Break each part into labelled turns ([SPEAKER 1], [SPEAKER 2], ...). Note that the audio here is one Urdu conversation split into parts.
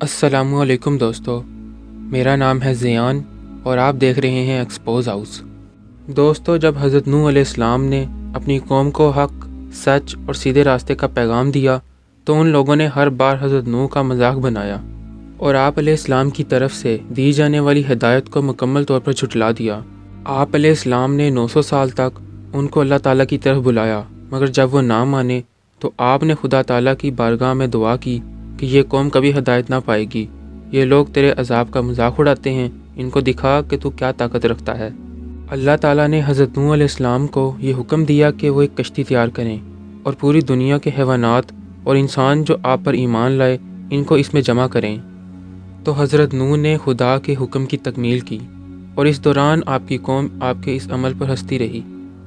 [SPEAKER 1] السلام علیکم دوستو، میرا نام ہے زیان اور آپ دیکھ رہے ہیں ایکسپوز ہاؤس۔ دوستو، جب حضرت نوح علیہ السلام نے اپنی قوم کو حق، سچ اور سیدھے راستے کا پیغام دیا تو ان لوگوں نے ہر بار حضرت نوح کا مذاق بنایا اور آپ علیہ السلام کی طرف سے دی جانے والی ہدایت کو مکمل طور پر جھٹلا دیا۔ آپ علیہ السلام نے 900 سال تک ان کو اللہ تعالیٰ کی طرف بلایا، مگر جب وہ نہ مانے تو آپ نے خدا تعالیٰ کی بارگاہ میں دعا کی کہ یہ قوم کبھی ہدایت نہ پائے گی، یہ لوگ تیرے عذاب کا مذاق اڑاتے ہیں، ان کو دکھا کہ تو کیا طاقت رکھتا ہے۔ اللہ تعالیٰ نے حضرت نوح علیہ السلام کو یہ حکم دیا کہ وہ ایک کشتی تیار کریں اور پوری دنیا کے حیوانات اور انسان جو آپ پر ایمان لائے ان کو اس میں جمع کریں۔ تو حضرت نوح نے خدا کے حکم کی تکمیل کی اور اس دوران آپ کی قوم آپ کے اس عمل پر ہنستی رہی،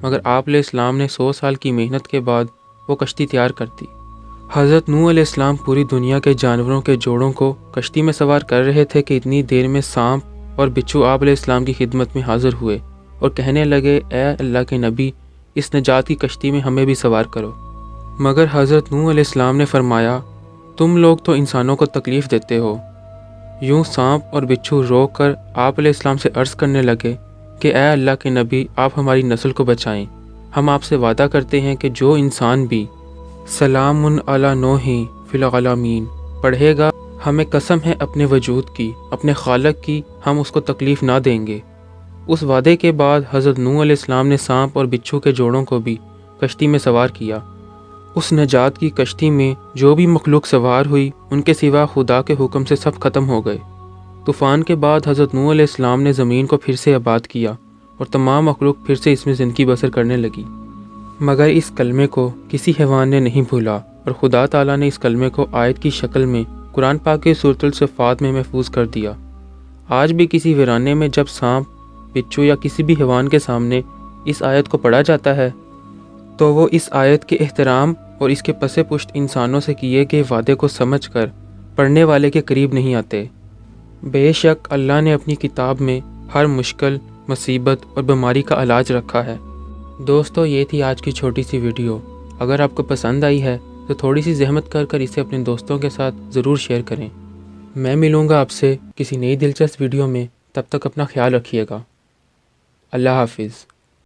[SPEAKER 1] مگر آپ علیہ السلام نے 100 سال کی محنت کے بعد وہ کشتی تیار کر دی۔ حضرت نوح علیہ السلام پوری دنیا کے جانوروں کے جوڑوں کو کشتی میں سوار کر رہے تھے کہ اتنی دیر میں سانپ اور بچھو آپ علیہ السلام کی خدمت میں حاضر ہوئے اور کہنے لگے، اے اللہ کے نبی، اس نجات کی کشتی میں ہمیں بھی سوار کرو۔ مگر حضرت نوح علیہ السلام نے فرمایا، تم لوگ تو انسانوں کو تکلیف دیتے ہو۔ یوں سانپ اور بچھو رو کر آپ علیہ السلام سے عرض کرنے لگے کہ اے اللہ کے نبی، آپ ہماری نسل کو بچائیں۔ ہم آپ سے وعدہ کرتے ہیں کہ جو انسان بھی سلام علی نوح فی العالمین پڑھے گا، ہمیں قسم ہے اپنے وجود کی، اپنے خالق کی، ہم اس کو تکلیف نہ دیں گے۔ اس وعدے کے بعد حضرت نوح علیہ السلام نے سانپ اور بچھو کے جوڑوں کو بھی کشتی میں سوار کیا۔ اس نجات کی کشتی میں جو بھی مخلوق سوار ہوئی ان کے سوا خدا کے حکم سے سب ختم ہو گئے۔ طوفان کے بعد حضرت نوح علیہ السلام نے زمین کو پھر سے آباد کیا اور تمام مخلوق پھر سے اس میں زندگی بسر کرنے لگی، مگر اس کلمے کو کسی حیوان نے نہیں بھولا اور خدا تعالیٰ نے اس کلمے کو آیت کی شکل میں قرآن پاک کی سورۃ الصفات میں محفوظ کر دیا۔ آج بھی کسی ویرانے میں جب سانپ، بچھو یا کسی بھی حیوان کے سامنے اس آیت کو پڑھا جاتا ہے تو وہ اس آیت کے احترام اور اس کے پس پشت انسانوں سے کیے گئے وعدے کو سمجھ کر پڑھنے والے کے قریب نہیں آتے۔ بے شک اللہ نے اپنی کتاب میں ہر مشکل، مصیبت اور بیماری کا علاج رکھا ہے۔ دوستو، یہ تھی آج کی چھوٹی سی ویڈیو۔ اگر آپ کو پسند آئی ہے تو تھوڑی سی زحمت کر اسے اپنے دوستوں کے ساتھ ضرور شیئر کریں۔ میں ملوں گا آپ سے کسی نئی دلچسپ ویڈیو میں، تب تک اپنا خیال رکھیے گا۔ اللہ حافظ۔